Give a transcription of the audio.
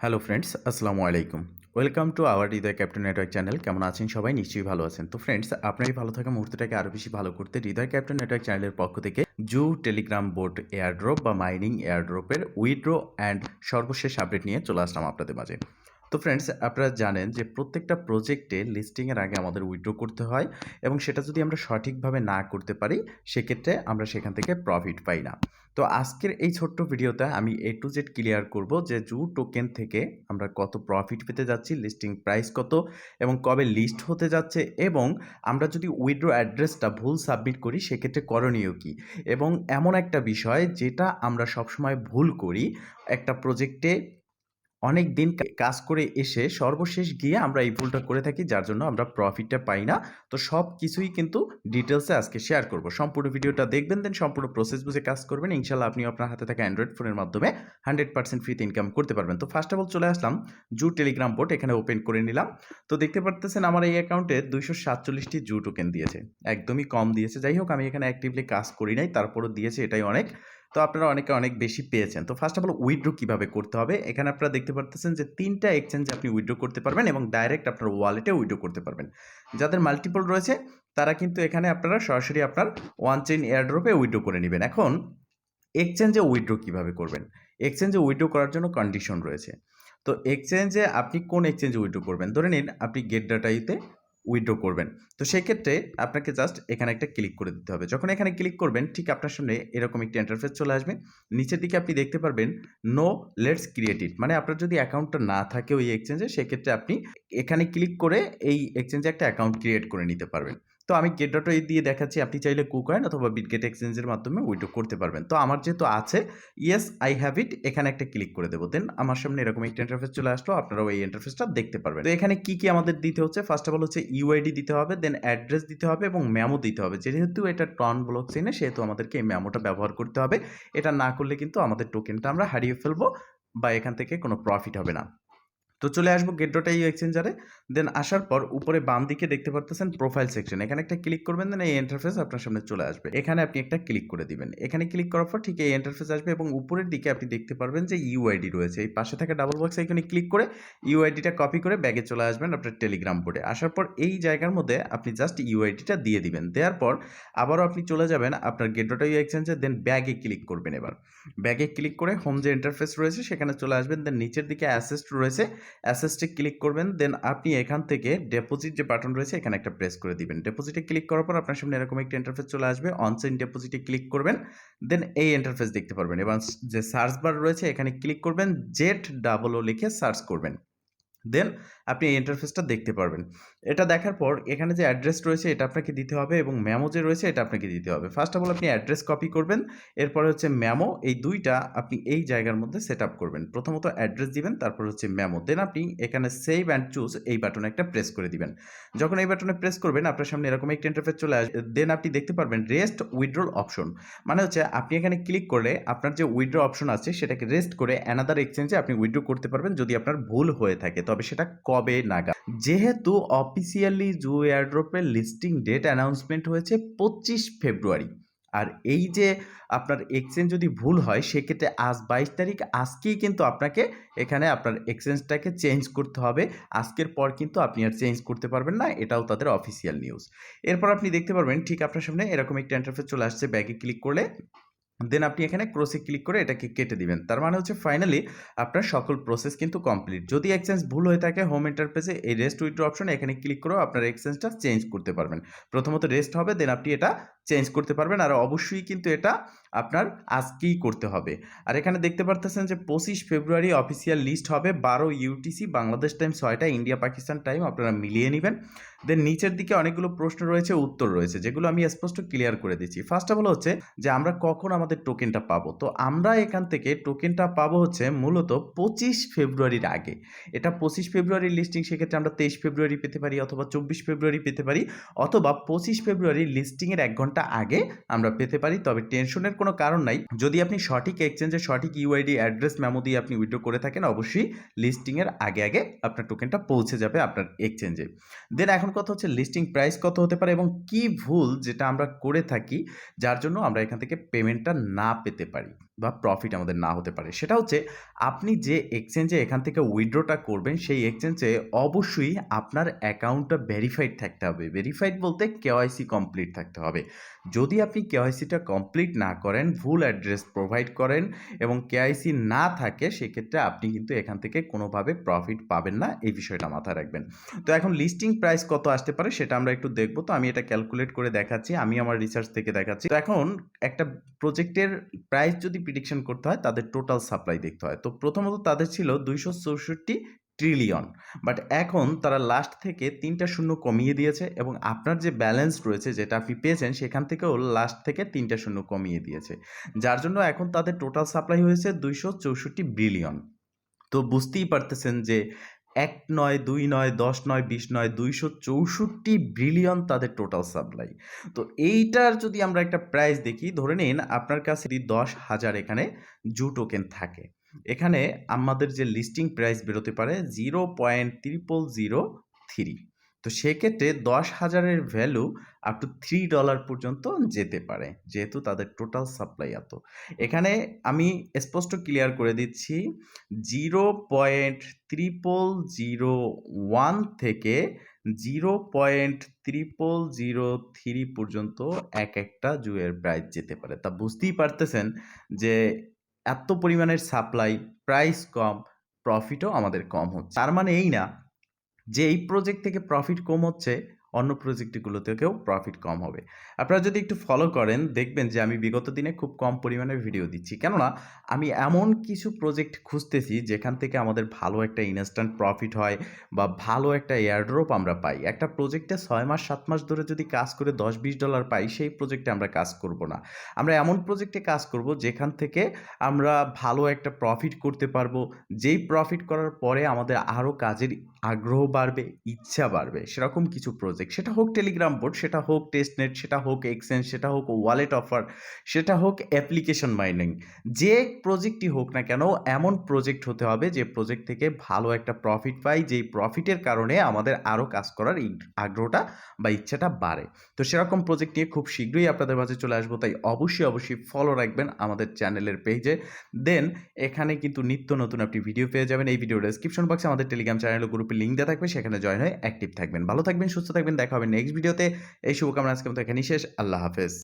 Hello friends, আসসালামু আলাইকুম। Welcome to our Hridoy captain network channel. কেমন আছেন সবাই? নিশ্চয়ই ভালো আছেন। তো ফ্রেন্ডস, আপনার এই ভালো থাকা মুহূর্তটাকে আরও বেশি ভালো করতে হৃদয় ক্যাপ্টেন নেটওয়ার্ক চ্যানেলের পক্ষ থেকে জু টেলিগ্রাম বোট এয়ারড্রপ বা মাইনিং এয়ারড্রপের উইথড্র অ্যান্ড সর্বশেষ আপডেট নিয়ে চলে আসলাম আপনাদের মাঝে। তো ফ্রেন্ডস, আপনারা জানেন যে প্রত্যেকটা প্রজেক্টে লিস্টিংয়ের আগে আমাদের উইথড্র করতে হয় এবং সেটা যদি আমরা সঠিকভাবে না করতে পারি সেক্ষেত্রে আমরা সেখান থেকে প্রফিট পাই না। তো আজকের এই ছোট্ট ভিডিওতে আমি A to Z ক্লিয়ার করব যে জু টোকেন থেকে আমরা কত প্রফিট পেতে যাচ্ছি, লিস্টিং প্রাইস কত এবং কবে লিস্ট হতে যাচ্ছে, এবং আমরা যদি উইথড্র অ্যাড্রেসটা ভুল সাবমিট করি সেক্ষেত্রে করণীয় কী, এবং এমন একটা বিষয় যেটা আমরা সবসময় ভুল করি, একটা প্রজেক্টে অনেক দিন কাজ করে এসে সর্বশেষ গিয়ে আমরা এই ভুলটা করে থাকি, যার জন্য আমরা প্রফিটটা পাই না। তো সব কিছুই কিন্তু ডিটেলসে আজকে শেয়ার করব। সম্পূর্ণ ভিডিওটা দেখবেন, দেন সম্পূর্ণ প্রসেস বুঝে কাজ করবেন। ইনশাল্লাহ আপনি আপনার হাতে থাকা অ্যান্ড্রয়েড ফোনের মাধ্যমে 100% ফ্রিতে ইনকাম করতে পারবেন। তো ফার্স্ট অফ অল চলে আসলাম জু টেলিগ্রাম বোট, এখানে ওপেন করে নিলাম। তো দেখতে পারতেছেন আমার এই অ্যাকাউন্টে 247টি জু টোকেন দিয়েছে, একদমই কম দিয়েছে। যাই হোক, আমি এখানে অ্যাক্টিভলি কাজ করি নাই, তারপরও দিয়েছে, এটাই অনেক। তো আপনারা অনেকে অনেক বেশি পেয়েছেন। তো ফার্স্ট অফ অল উইথড্র কীভাবে করতে হবে, এখানে আপনারা দেখতে পারতেছেন যে 3টা এক্সচেঞ্জে আপনি উইথড্র করতে পারবেন এবং ডাইরেক্ট আপনার ওয়ালেটে উইথড্র করতে পারবেন। যাদের মাল্টিপল রয়েছে তারা কিন্তু এখানে আপনারা সরাসরি আপনার ওয়ান চেইন এয়ারড্রপে উইথড্র করে নেবেন। এখন এক্সচেঞ্জে উইথড্র কীভাবে করবেন? এক্সচেঞ্জে উইথড্র করার জন্য কন্ডিশন রয়েছে। তো এক্সচেঞ্জে আপনি কোন এক্সচেঞ্জে উইথড্র করবেন? ধরে নিন আপনি গেট ডাটাইতে উইথড্র করবেন। তো সেক্ষেত্রে আপনাকে জাস্ট এখানে একটা ক্লিক করে দিতে হবে। যখন এখানে ক্লিক করবেন ঠিক আপনার সামনে এরকম একটি ইন্টারফেস চলে আসবে। নিচের দিকে আপনি দেখতে পারবেন নো লেটস ক্রিয়েট ইট, মানে আপনার যদি অ্যাকাউন্টটা না থাকে ওই এক্সচেঞ্জে সেক্ষেত্রে আপনি এখানে ক্লিক করে এই এক্সচেঞ্জে একটা অ্যাকাউন্ট ক্রিয়েট করে নিতে পারবেন। তো আমি গেট ডট ওয়ে দিয়ে দেখাচ্ছি, আপনি চাইলে কুকয়েন অথবা বিটগেট এক্সচেঞ্জের মাধ্যমে উইথড্র করতে পারবেন। তো আমার যেহেতু আছে, ইয়েস আই হ্যাভ ইট, এখানে একটা ক্লিক করে দেবো। দেন আমার সামনে এরকম একটা ইন্টারফেস চলে আসলো, আপনারাও এই ইন্টারফেসটা দেখতে পারবেন। তো এখানে কি আমাদের দিতে হচ্ছে, ফার্স্ট অফ অল হচ্ছে ইউআইডি দিতে হবে, দেন অ্যাড্রেস দিতে হবে এবং মেমো দিতে হবে। যেহেতু এটা ট্রন ব্লক চেইনে সেহেতু আমাদেরকে এই মেমোটা ব্যবহার করতে হবে। এটা না করলে কিন্তু আমাদের টোকেনটা আমরা হারিয়ে ফেলবো বা এখান থেকে কোনো প্রফিট হবে না। তো চলে আসবো গেট ডট ইউ এক্সচেঞ্জারে। দেন আসার পর উপরে বাম দিকে দেখতে পারতেছেন প্রোফাইল সেকশন, এখানে একটা ক্লিক করবেন, দেন এই ইন্টারফেস আপনার সামনে চলে আসবে। এখানে আপনি একটা ক্লিক করে দিবেন। এখানে ক্লিক করার পর ঠিক এই ইন্টারফেস আসবে এবং উপরের দিকে আপনি দেখতে পারবেন যে ইউআইডি রয়েছে। এই পাশে থাকা ডাবল বক্স এখানে ক্লিক করে ইউআইডিটা কপি করে ব্যাগে চলে আসবেন আপনার টেলিগ্রাম বোর্ডে। আসার পর এই জায়গার মধ্যে আপনি জাস্ট ইউআইডিটা দিয়ে দিবেন। দেওয়ার পর আবারও আপনি চলে যাবেন আপনার গেট ডট ইউ এক্সচেঞ্জে, দেন ব্যাগে ক্লিক করবেন। এবার ব্যাগে ক্লিক করে হোম যে ইন্টারফেস রয়েছে সেখানে চলে আসবেন। দেন নিচের দিকে অ্যাসেস্ট রয়েছে, অ্যাসেস্টে ক্লিক করবেন। দেন আপনি এখান থেকে ডেপোজিট যে বাটন রয়েছে এখানে একটা প্রেস করে দিবেন। ডেপোজিটে ক্লিক করার পর আপনার সামনে এরকম একটা ইন্টারফেস চলে আসবে। অনচেইন ডেপোজিটে ক্লিক করবেন, দেন এই ইন্টারফেস দেখতে পারবেন। এবং যে সার্চ বার রয়েছে এখানে ক্লিক করবেন, জেড ডাবল ও লিখে সার্চ করবেন। দেন আপনি এই ইন্টারফেসটা দেখতে পারবেন। এটা দেখার পর এখানে যে অ্যাড্রেস রয়েছে এটা আপনাকে দিতে হবে এবং মেমো যে রয়েছে এটা আপনাকে দিতে হবে। ফার্স্ট অফ অল আপনি অ্যাড্রেস কপি করবেন, এরপরে হচ্ছে মেমো, এই দুইটা আপনি এই জায়গার মধ্যে সেট আপ করবেন। প্রথমত অ্যাড্রেস দিবেন, তারপর হচ্ছে মেমো, দেন আপনি এখানে সেভ অ্যান্ড চুজ এই বাটনে একটা প্রেস করে দিবেন। যখন এই বাটনে প্রেস করবেন আপনার সামনে এরকম একটা ইন্টারফেস চলে আসবে। দেন আপনি দেখতে পারবেন রেস্ট উইথড্রল অপশন, মানে হচ্ছে আপনি এখানে ক্লিক করলে আপনার যে উইথড্র অপশন আছে সেটাকে রেস্ট করে অ্যানাদার এক্সচেঞ্জে আপনি উইথড্র করতে পারবেন যদি আপনার ভুল হয়ে থাকে। তবে সেটা কবে নাগাদ? যেহেতু অফিসিয়ালি জু এয়ারড্রপের লিস্টিং ডেট অ্যানাউন্সমেন্ট হয়েছে 25 ফেব্রুয়ারি, আর এই যে আপনার এক্সচেঞ্জ যদি ভুল হয় সেক্ষেত্রে আজ 22 তারিখ, আজকেই কিন্তু আপনাকে এখানে আপনার এক্সচেঞ্জটাকে চেঞ্জ করতে হবে। আজকের পর কিন্তু আপনি আর চেঞ্জ করতে পারবেন না, এটাও তাদের অফিসিয়াল নিউজ। এরপর আপনি দেখতে পারবেন ঠিক আপনার সামনে এরকম একটা ইন্টারফেস চলে আসছে। ব্যাগে ক্লিক করলে দেন আপনি এখানে ক্রসে ক্লিক করে এটাকে কেটে দিবেন। তার মানে হচ্ছে ফাইনালি আপনার সকল প্রসেস কিন্তু কমপ্লিট। যদি এক্সচেঞ্জ ভুল হয়ে থাকে হোম ইন্টারফেসে এই রেস্ট উইথড্র অপশনে এখানে ক্লিক করেও আপনার এক্সচেঞ্জটা চেঞ্জ করতে পারবেন। প্রথমত রেস্ট হবে, দেন আপনি এটা চেঞ্জ করতে পারবেন। আর অবশ্যই কিন্তু এটা আপনার আজকেই করতে হবে। আর এখানে দেখতে পারতেছেন যে 25 ফেব্রুয়ারি অফিসিয়াল লিস্ট হবে, 12 ইউটিসি, বাংলাদেশ টাইম 6টা, ইন্ডিয়া পাকিস্তান টাইম আপনারা মিলিয়ে নেবেন। দেন নিচের দিকে অনেকগুলো প্রশ্ন রয়েছে, উত্তর রয়েছে, যেগুলো আমি স্পষ্ট ক্লিয়ার করে দিচ্ছি। ফার্স্ট অফ অল হচ্ছে যে আমরা কখন আমাদের টোকেনটা পাবো। তো আমরা এখান থেকে টোকেনটা পাবো হচ্ছে মূলত 25 ফেব্রুয়ারির আগে। এটা 25 ফেব্রুয়ারির লিস্টিং, সেক্ষেত্রে আমরা 23 ফেব্রুয়ারি পেতে পারি অথবা 24 ফেব্রুয়ারি পেতে পারি, অথবা 25 ফেব্রুয়ারির লিস্টিংয়ের 1 ঘন্টা আগে আমরা পেতে পারি। তবে টেনশনের কোনো কারণ নাই, যদি আপনি সঠিক এক্সচেঞ্জে সঠিক ইউআইডি অ্যাড্রেস মেমো দিয়ে আপনি উইথড্র করে থাকেন অবশ্যই লিস্টিংয়ের আগে আগে আপনার টোকেনটা পৌঁছে যাবে আপনার এক্সচেঞ্জে। দেন এখন কথা হচ্ছে লিস্টিং প্রাইস কত হতে পারে এবং কি ভুল যেটা আমরা করে থাকি যার জন্য আমরা এখান থেকে পেমেন্টটা না পেতে পারি। বা প্রফিট আমাদের না হতে পারে। সেটা হচ্ছে আপনি যে এক্সচেঞ্জে এখান থেকে উইথড্রটা করবেন সেই এক্সচেঞ্জে অবশ্যই আপনার অ্যাকাউন্টটা ভেরিফাইড থাকতে হবে। ভেরিফাইড বলতে কেওয়াইসি কমপ্লিট থাকতে হবে। যদি আপনি কেওয়াইসিটা কমপ্লিট না করেন, ভুল অ্যাড্রেস প্রোভাইড করেন এবং কেওয়াইসি না থাকে সেক্ষেত্রে আপনি কিন্তু এখান থেকে কোনোভাবে প্রফিট পাবেন না। এই বিষয়টা মাথায় রাখবেন। তো এখন লিস্টিং প্রাইস কত আসতে পারে সেটা আমরা একটু দেখব। তো আমি এটা ক্যালকুলেট করে দেখাচ্ছি। আমি আমার রিসার্চ থেকে দেখাচ্ছি। তো এখন একটা প্রজেক্টের প্রাইস যদি প্রেডিকশন করতে হয় তাদের টোটাল সাপ্লাই দেখতে হয়। তো প্রথমত তাদের ছিল ২৬৪ ট্রিলিয়ন। বাট এখন তারা লাস্ট থেকে ৩টা শূন্য কমিয়ে দিয়েছে এবং আপনার যে ব্যালেন্স রয়েছে যেটা আপনি পেয়েছেন সেখান থেকেও লাস্ট থেকে ৩টা শূন্য কমিয়ে দিয়েছে। যার জন্য এখন তাদের টোটাল সাপ্লাই হয়েছে ২৬৪ বিলিয়ন। তো বুঝতেই পারতেছেন যে ১ নয়, ২ নয়, ১০ নয়, ২০ নয়, ২৬৪ বিলিয়ন তাদের টোটাল সাপ্লাই। তো এইটার যদি আমরা একটা প্রাইস দেখি, ধরে নিন আপনার কাছে যদি ১০,০০০ এখানে জু টোকেন থাকে। এখানে আমাদের যে লিস্টিং প্রাইস বেরোতে পারে 0.0003। তো সেক্ষেত্রে ১০,০০০ এর ভ্যালু আপ টু $3 পর্যন্ত যেতে পারে। যেহেতু তাদের টোটাল সাপ্লাই এত। এখানে আমি স্পষ্ট ক্লিয়ার করে দিচ্ছি 0.0001 থেকে 0.0003 পর্যন্ত একটা জুয়ের প্রাইস যেতে পারে। তা বুঝতেই পারতেছেন যে এত পরিমাণের সাপ্লাই, প্রাইস কম, প্রফিটও আমাদের কম হচ্ছে। তার মানে এই না যে এই প্রজেক্ট থেকে প্রফিট কম হচ্ছে, অন্য প্রজেক্টগুলো থেকেও প্রফিট কম হবে। আপনারা যদি একটু ফলো করেন দেখবেন যে আমি বিগত দিনে খুব কম পরিমাণে ভিডিও দিচ্ছি। কেননা আমি এমন কিছু প্রজেক্ট খুঁজতেছি যেখান থেকে আমাদের ভালো একটা ইনস্ট্যান্ট প্রফিট হয় বা ভালো একটা এয়ারড্রপ আমরা পাই। একটা প্রজেক্টে ৬ মাস ৭ মাস ধরে যদি কাজ করে $১০-২০ পাই সেই প্রজেক্টে আমরা কাজ করব না। আমরা এমন প্রজেক্টে কাজ করব যেখান থেকে আমরা ভালো একটা প্রফিট করতে পারবো। যেই প্রফিট করার পরে আমাদের আরও কাজের আগ্রহ বাড়বে, ইচ্ছা বাড়বে। সেরকম কিছু প্রজেক্ট। সেটা হোক টেলিগ্রাম বোট, সেটা হোক টেস্টনেট, সেটা হোক এক্সচেঞ্জ, সেটা হোক ওয়ালেট অফার, সেটা হোক অ্যাপ্লিকেশন মাইনিং। যে প্রজেক্টই হোক না কেন এমন প্রজেক্ট হতে হবে যে প্রজেক্ট থেকে ভালো একটা প্রফিট পাই, যেই প্রফিটের কারণে আমাদের আরও কাজ করার আগ্রহটা বা ইচ্ছাটা বাড়ে। তো সেরকম প্রজেক্ট নিয়ে খুব শীঘ্রই আপনাদের মাঝে চলে আসবো। তাই অবশ্যই ফলো রাখবেন আমাদের চ্যানেলের পেজে। দেন এখানে কিন্তু নিত্য নতুন আপনি ভিডিও পেয়ে যাবেন। এই ভিডিওর ডেসক্রিপশন বক্সে আমাদের টেলিগ্রাম চ্যানেল ও গ্রুপের লিঙ্ক দেওয়া থাকবে। সেখানে জয়েন হয়ে অ্যাক্টিভ থাকবেন। ভালো থাকবেন, সুস্থ থাকবেন। দেখা হবে নেক্সট ভিডিওতে। এই শুভকামনা আজকের মতো এখানেই শেষ। আল্লাহ হাফেজ।